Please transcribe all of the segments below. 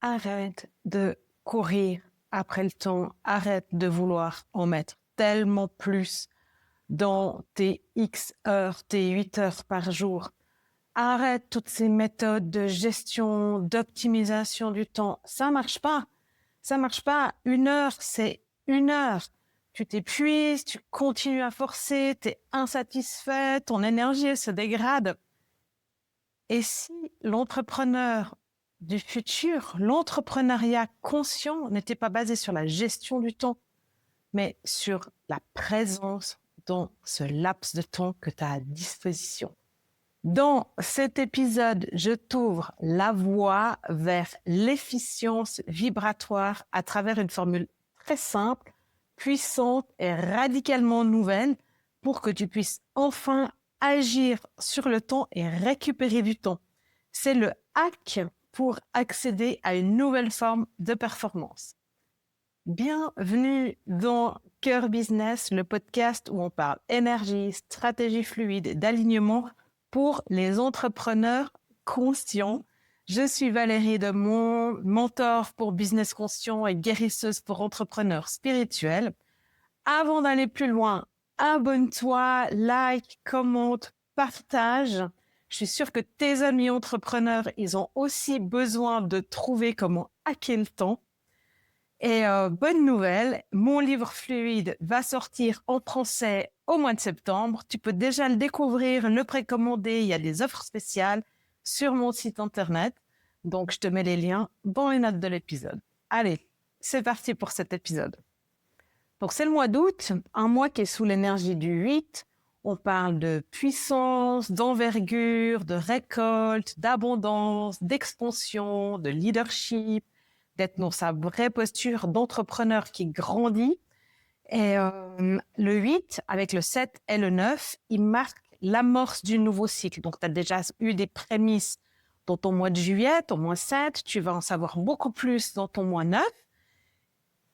Arrête de courir après le temps. Arrête de vouloir en mettre tellement plus dans tes X heures, tes 8 heures par jour. Arrête toutes ces méthodes de gestion, d'optimisation du temps. Ça marche pas. Ça marche pas. 1 heure, c'est 1 heure. Tu t'épuises, tu continues à forcer, tu es insatisfait, ton énergie elle se dégrade. Et si l'entrepreneur du futur, l'entrepreneuriat conscient n'était pas basé sur la gestion du temps, mais sur la présence dans ce laps de temps que tu as à disposition. Dans cet épisode, je t'ouvre la voie vers l'efficience vibratoire à travers une formule très simple, puissante et radicalement nouvelle pour que tu puisses enfin agir sur le temps et récupérer du temps. C'est le hack pour accéder à une nouvelle forme de performance. Bienvenue dans Cœur Business, le podcast où on parle énergie, stratégie fluide, d'alignement pour les entrepreneurs conscients. Je suis Valérie Demont, mentor pour business conscient et guérisseuse pour entrepreneurs spirituels. Avant d'aller plus loin, abonne-toi, like, commente, partage. Je suis sûre que tes amis entrepreneurs, ils ont aussi besoin de trouver comment hacker le temps. Et bonne nouvelle, mon livre fluide va sortir en français au mois de septembre. Tu peux déjà le découvrir, le précommander. Il y a des offres spéciales sur mon site internet. Donc, je te mets les liens dans les notes de l'épisode. Allez, c'est parti pour cet épisode. Donc, c'est le mois d'août, un mois qui est sous l'énergie du 8. On parle de puissance, d'envergure, de récolte, d'abondance, d'expansion, de leadership, d'être dans sa vraie posture d'entrepreneur qui grandit. Et le 8, avec le 7 et le 9, il marque l'amorce du nouveau cycle. Donc, tu as déjà eu des prémices dans ton mois de juillet, ton mois 7. Tu vas en savoir beaucoup plus dans ton mois 9,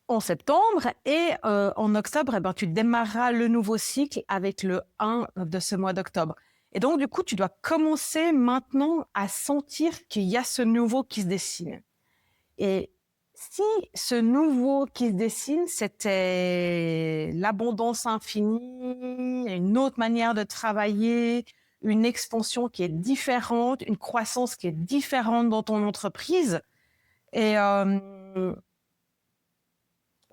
en septembre. Et en octobre, tu démarreras le nouveau cycle avec le 1 de ce mois d'octobre. Et donc, du coup, tu dois commencer maintenant à sentir qu'il y a ce nouveau qui se dessine. Et si ce nouveau qui se dessine, c'était l'abondance infinie, une autre manière de travailler, une expansion qui est différente, une croissance qui est différente dans ton entreprise. Et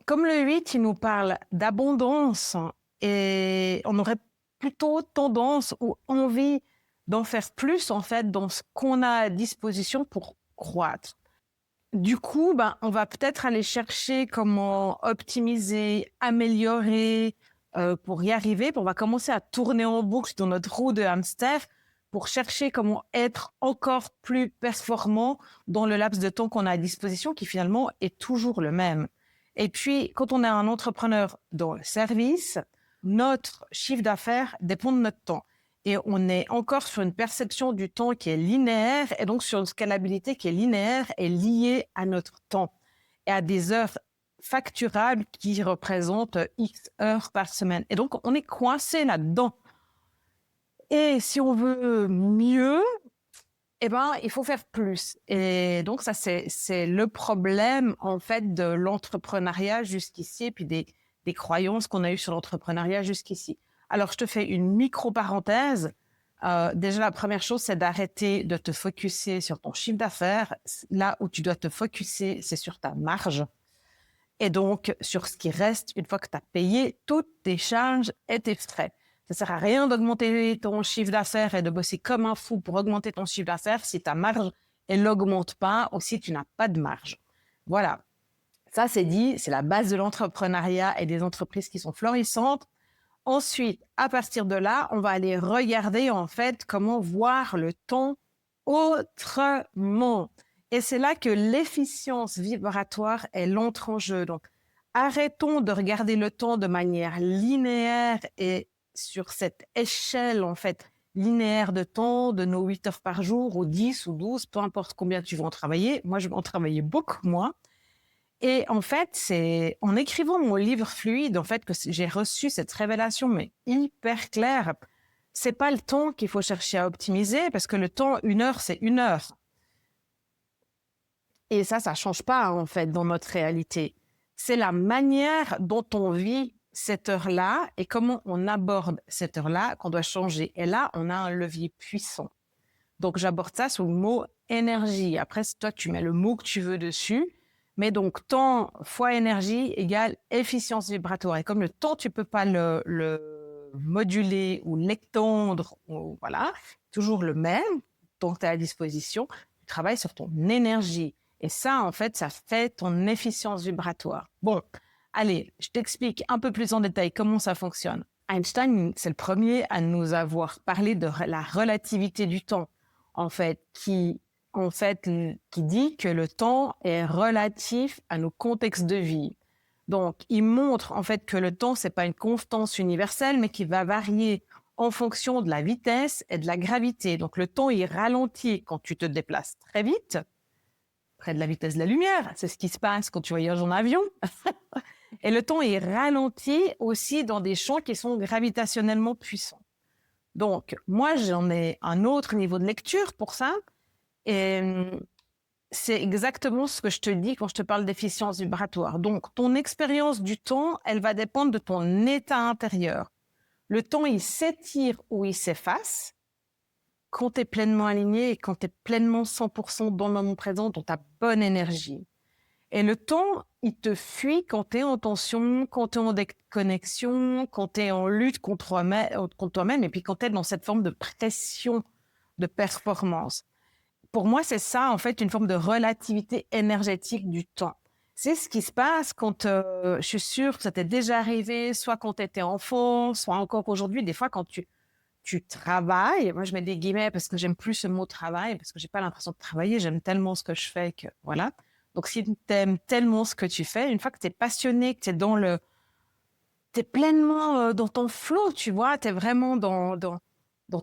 comme le 8, il nous parle d'abondance et on aurait plutôt tendance ou envie d'en faire plus, en fait, dans ce qu'on a à disposition pour croître. Du coup, on va peut-être aller chercher comment optimiser, améliorer pour y arriver. On va commencer à tourner en boucle dans notre roue de hamster pour chercher comment être encore plus performant dans le laps de temps qu'on a à disposition, qui finalement est toujours le même. Et puis, quand on est un entrepreneur dans le service, notre chiffre d'affaires dépend de notre temps. Et on est encore sur une perception du temps qui est linéaire et donc sur une scalabilité qui est linéaire et liée à notre temps et à des heures facturables qui représentent X heures par semaine. Et donc, on est coincé là-dedans. Et si on veut mieux, il faut faire plus. Et donc, ça, c'est le problème, en fait, de l'entrepreneuriat jusqu'ici et puis des croyances qu'on a eues sur l'entrepreneuriat jusqu'ici. Alors, je te fais une micro-parenthèse. Déjà, la première chose, c'est d'arrêter de te focuser sur ton chiffre d'affaires. Là où tu dois te focuser, c'est sur ta marge. Et donc, sur ce qui reste une fois que tu as payé toutes tes charges et tes frais. Ça ne sert à rien d'augmenter ton chiffre d'affaires et de bosser comme un fou pour augmenter ton chiffre d'affaires si ta marge, elle n'augmente pas ou si tu n'as pas de marge. Voilà. Ça, c'est dit, c'est la base de l'entrepreneuriat et des entreprises qui sont florissantes. Ensuite, à partir de là, on va aller regarder en fait comment voir le temps autrement. Et c'est là que l'efficience vibratoire, elle entre en jeu. Donc, arrêtons de regarder le temps de manière linéaire et sur cette échelle en fait linéaire de temps de nos 8 heures par jour ou 10 ou 12, peu importe combien tu vas en travailler. Moi, je vais en travailler beaucoup moins. Et en fait, c'est en écrivant mon livre fluide, en fait, que j'ai reçu cette révélation, mais hyper claire. C'est pas le temps qu'il faut chercher à optimiser, parce que le temps, 1 heure, c'est 1 heure. Et ça change pas, en fait, dans notre réalité. C'est la manière dont on vit cette heure-là et comment on aborde cette heure-là qu'on doit changer. Et là, on a un levier puissant. Donc, j'aborde ça sous le mot énergie. Après, c'est toi, tu mets le mot que tu veux dessus. Mais donc, temps fois énergie égale efficience vibratoire. Et comme le temps, tu peux pas le moduler ou l'étendre, ou voilà, toujours le même, donc tu es à disposition, tu travailles sur ton énergie. Et ça, en fait, ça fait ton efficience vibratoire. Bon, allez, je t'explique un peu plus en détail comment ça fonctionne. Einstein, c'est le premier à nous avoir parlé de la relativité du temps, qui dit que le temps est relatif à nos contextes de vie. Donc, il montre en fait que le temps, c'est pas une constance universelle, mais qui va varier en fonction de la vitesse et de la gravité. Donc, le temps, il ralentit quand tu te déplaces très vite, près de la vitesse de la lumière. C'est ce qui se passe quand tu voyages en avion. Et le temps, il ralentit aussi dans des champs qui sont gravitationnellement puissants. Donc, moi, j'en ai un autre niveau de lecture pour ça. Et c'est exactement ce que je te dis quand je te parle d'efficience vibratoire. Donc, ton expérience du temps, elle va dépendre de ton état intérieur. Le temps, il s'étire ou il s'efface quand tu es pleinement aligné et quand tu es pleinement 100% dans le moment présent, dans ta bonne énergie. Et le temps, il te fuit quand tu es en tension, quand tu es en déconnexion, quand tu es en lutte contre toi-même, et puis quand tu es dans cette forme de pression de performance. Pour moi, c'est ça, en fait, une forme de relativité énergétique du temps. C'est ce qui se passe quand, je suis sûre que ça t'est déjà arrivé, soit quand tu étais enfant, soit encore aujourd'hui, des fois quand tu travailles. Moi, je mets des guillemets parce que j'aime plus ce mot travail, parce que j'ai pas l'impression de travailler, j'aime tellement ce que je fais que, voilà. Donc, si tu aimes tellement ce que tu fais, une fois que tu es passionné, que tu es t'es pleinement dans ton flow, tu vois, tu es vraiment dans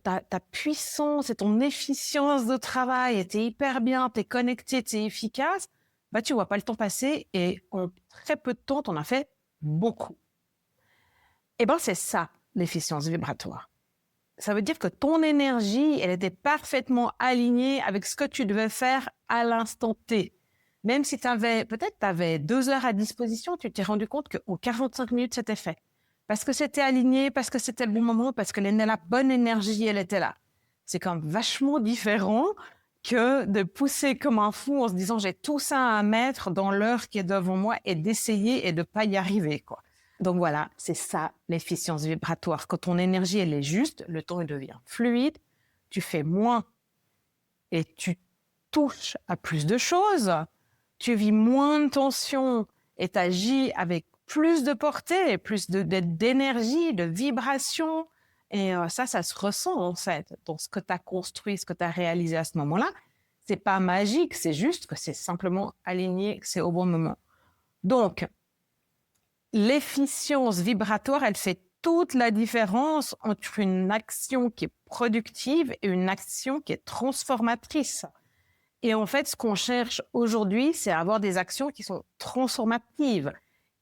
ta puissance et ton efficience de travail, et tu es hyper bien, tu es connecté, tu es efficace, bah, tu vois pas le temps passer et en très peu de temps, tu en as fait beaucoup. Et ben c'est ça, l'efficience vibratoire. Ça veut dire que ton énergie, elle était parfaitement alignée avec ce que tu devais faire à l'instant T. Même si tu avais 2 heures à disposition, tu t'es rendu compte qu'en 45 minutes, c'était fait. Parce que c'était aligné, parce que c'était le bon moment, parce que la bonne énergie, elle était là. C'est quand même vachement différent que de pousser comme un fou en se disant j'ai tout ça à mettre dans l'heure qui est devant moi et d'essayer et de pas y arriver, quoi. Donc voilà, c'est ça l'efficience vibratoire. Quand ton énergie elle est juste, le temps il devient fluide, tu fais moins et tu touches à plus de choses, tu vis moins de tension et tu agis avec plus de portée, plus d'énergie, de vibration. Et ça se ressent en fait dans ce que tu as construit, ce que tu as réalisé à ce moment-là. C'est pas magique, c'est juste que c'est simplement aligné, que c'est au bon moment. Donc, l'efficience vibratoire, elle fait toute la différence entre une action qui est productive et une action qui est transformatrice. Et en fait, ce qu'on cherche aujourd'hui, c'est avoir des actions qui sont transformatives.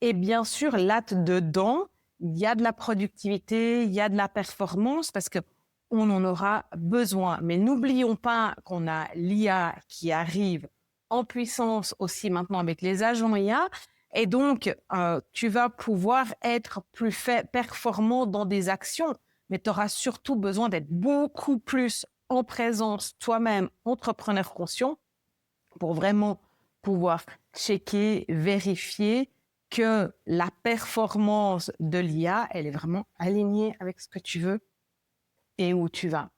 Et bien sûr, là-dedans, il y a de la productivité, il y a de la performance parce qu'on en aura besoin. Mais n'oublions pas qu'on a l'IA qui arrive en puissance aussi maintenant avec les agents IA. Et donc, tu vas pouvoir être plus performant dans des actions, mais tu auras surtout besoin d'être beaucoup plus en présence toi-même, entrepreneur conscient, pour vraiment pouvoir checker, vérifier que la performance de l'IA, elle est vraiment alignée avec ce que tu veux et où tu vas.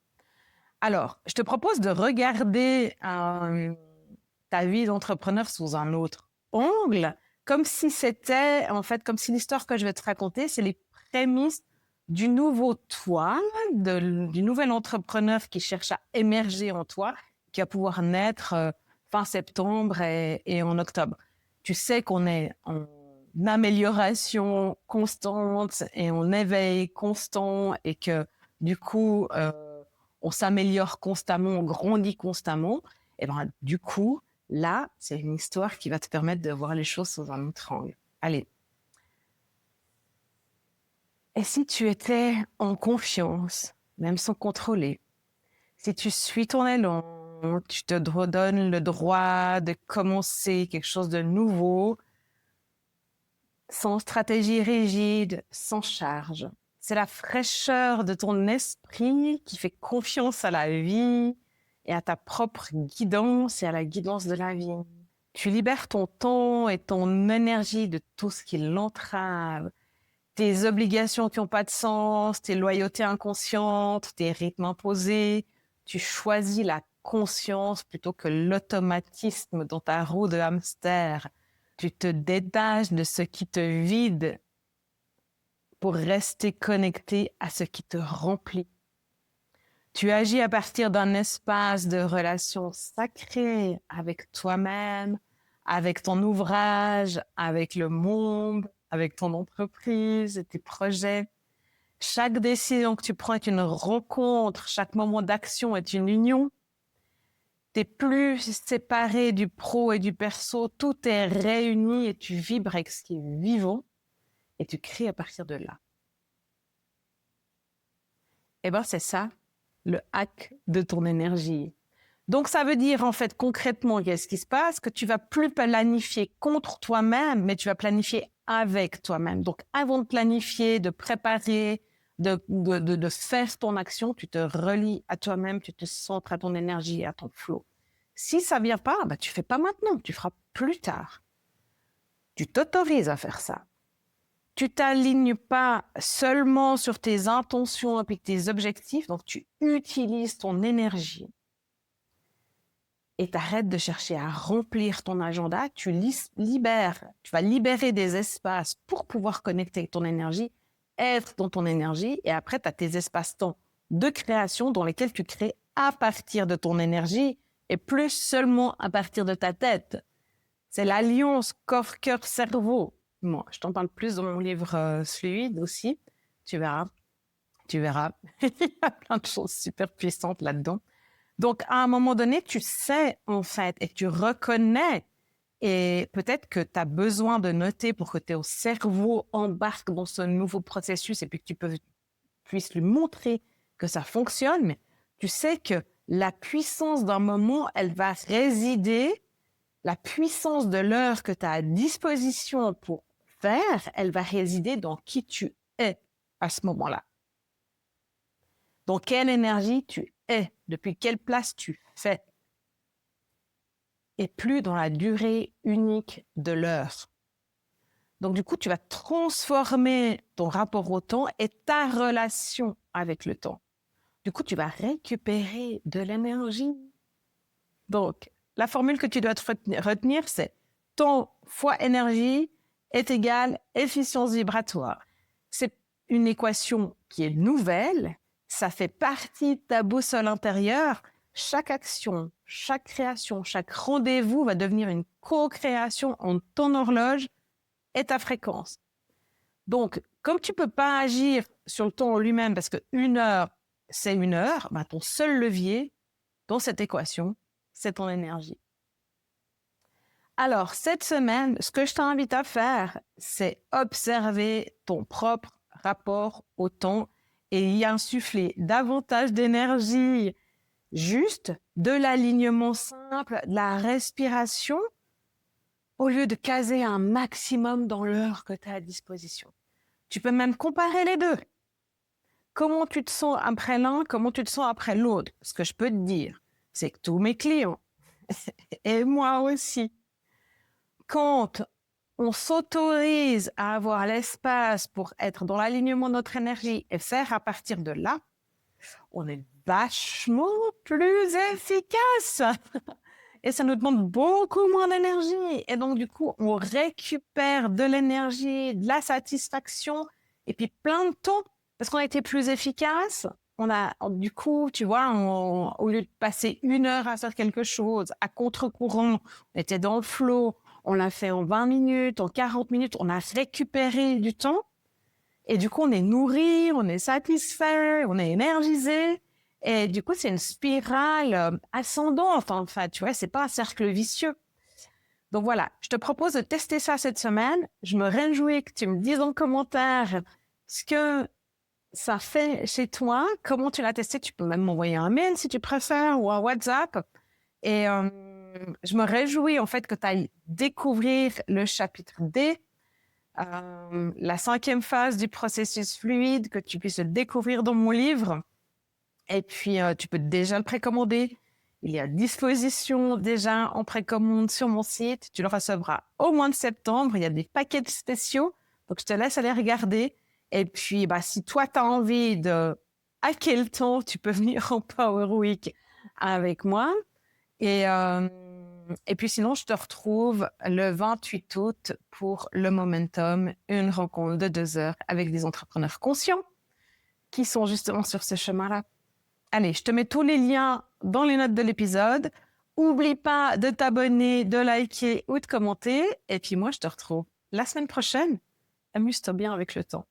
Alors, je te propose de regarder ta vie d'entrepreneur sous un autre angle, comme si c'était, en fait, comme si l'histoire que je vais te raconter, c'est les prémices du nouveau toi, du nouvel entrepreneur qui cherche à émerger en toi, qui va pouvoir naître fin septembre et en octobre. Tu sais qu'on est en amélioration constante et en éveil constant et que du coup, on s'améliore constamment, on grandit constamment. Et ben, du coup, là, c'est une histoire qui va te permettre de voir les choses sous un autre angle. Allez. Et si tu étais en confiance, même sans contrôler, si tu suis ton élan, Tu te redonnes le droit de commencer quelque chose de nouveau, sans stratégie rigide, sans charge. C'est la fraîcheur de ton esprit qui fait confiance à la vie et à ta propre guidance et à la guidance de la vie. Tu libères ton temps et ton énergie de tout ce qui l'entrave, tes obligations qui n'ont pas de sens, tes loyautés inconscientes, tes rythmes imposés. Tu choisis la conscience plutôt que l'automatisme dans ta roue de hamster. Tu te détaches de ce qui te vide pour rester connecté à ce qui te remplit. Tu agis à partir d'un espace de relation sacrée avec toi-même, avec ton ouvrage, avec le monde, avec ton entreprise et tes projets. Chaque décision que tu prends est une rencontre, chaque moment d'action est une union. Tu n'es plus séparé du pro et du perso, tout est réuni et tu vibres avec ce qui est vivant et tu crées à partir de là. Eh bien, c'est ça, le hack de ton énergie. Donc, ça veut dire, en fait, concrètement, qu'est-ce qui se passe? Que tu vas plus planifier contre toi-même, mais tu vas planifier avec toi-même. Donc, avant de planifier, de préparer, de faire ton action, tu te relis à toi-même, tu te centres à ton énergie, à ton flow. Si ça vient pas, bah, tu fais pas maintenant, tu feras plus tard. Tu t'autorises à faire ça. Tu t'alignes pas seulement sur tes intentions et tes objectifs, donc tu utilises ton énergie et t'arrêtes de chercher à remplir ton agenda, tu vas libérer des espaces pour pouvoir connecter avec ton énergie, être dans ton énergie, et après tu as tes espaces-temps de création dans lesquels tu crées à partir de ton énergie et plus seulement à partir de ta tête. C'est l'alliance corps, cœur, cerveau. Moi, je t'en parle plus dans mon livre Fluide aussi. Tu verras. Il y a plein de choses super puissantes là-dedans. Donc, à un moment donné, tu sais, en fait, et tu reconnais, et peut-être que tu as besoin de noter pour que ton cerveau embarque dans ce nouveau processus et puis que tu puisses lui montrer que ça fonctionne, mais tu sais que la puissance d'un moment, elle va résider, la puissance de l'heure que tu as à disposition pour faire, elle va résider dans qui tu es à ce moment-là. Dans quelle énergie tu es, depuis quelle place tu fais, et plus dans la durée unique de l'heure. Donc du coup, tu vas transformer ton rapport au temps et ta relation avec le temps. Du coup, tu vas récupérer de l'énergie. Donc, la formule que tu dois retenir, c'est temps fois énergie est égal efficience vibratoire. C'est une équation qui est nouvelle, ça fait partie de ta boussole intérieure. Chaque action, chaque création, chaque rendez-vous va devenir une co-création entre ton horloge et ta fréquence. Donc, comme tu ne peux pas agir sur le temps lui-même parce qu'une heure, c'est une heure, bah, ton seul levier dans cette équation, c'est ton énergie. Alors, cette semaine, ce que je t'invite à faire, c'est observer ton propre rapport au temps et y insuffler davantage d'énergie, juste de l'alignement simple, de la respiration, au lieu de caser un maximum dans l'heure que tu as à disposition. Tu peux même comparer les deux. Comment tu te sens après l'un, comment tu te sens après l'autre. Ce que je peux te dire, c'est que tous mes clients, et moi aussi, quand on s'autorise à avoir l'espace pour être dans l'alignement de notre énergie et faire à partir de là, on est vachement plus efficace. Et ça nous demande beaucoup moins d'énergie. Et donc, du coup, on récupère de l'énergie, de la satisfaction et puis plein de temps parce qu'on a été plus efficace. Du coup, tu vois, au lieu de passer 1 heure à faire quelque chose à contre-courant, on était dans le flow, on l'a fait en 20 minutes, en 40 minutes, on a récupéré du temps. Et du coup, on est nourri, on est satisfait, on est énergisé. Et du coup, c'est une spirale ascendante, en fait. Tu vois, c'est pas un cercle vicieux. Donc voilà, je te propose de tester ça cette semaine. Je me réjouis que tu me dises en commentaire ce que ça fait chez toi, comment tu l'as testé. Tu peux même m'envoyer un mail si tu préfères ou un WhatsApp. Et je me réjouis en fait que tu ailles découvrir le chapitre D, la 5e phase du processus fluide, que tu puisses le découvrir dans mon livre. Et puis, tu peux déjà le précommander. Il est à disposition déjà en précommande sur mon site. Tu le recevras au mois de septembre. Il y a des paquets spéciaux. Donc, je te laisse aller regarder. Et puis, si toi, tu as envie de hacker le temps, tu peux venir en Power Week avec moi. Et puis sinon, je te retrouve le 28 août pour le Momentum, une rencontre de 2 heures avec des entrepreneurs conscients qui sont justement sur ce chemin-là. Allez, je te mets tous les liens dans les notes de l'épisode. Oublie pas de t'abonner, de liker ou de commenter. Et puis moi, je te retrouve la semaine prochaine. Amuse-toi bien avec le temps.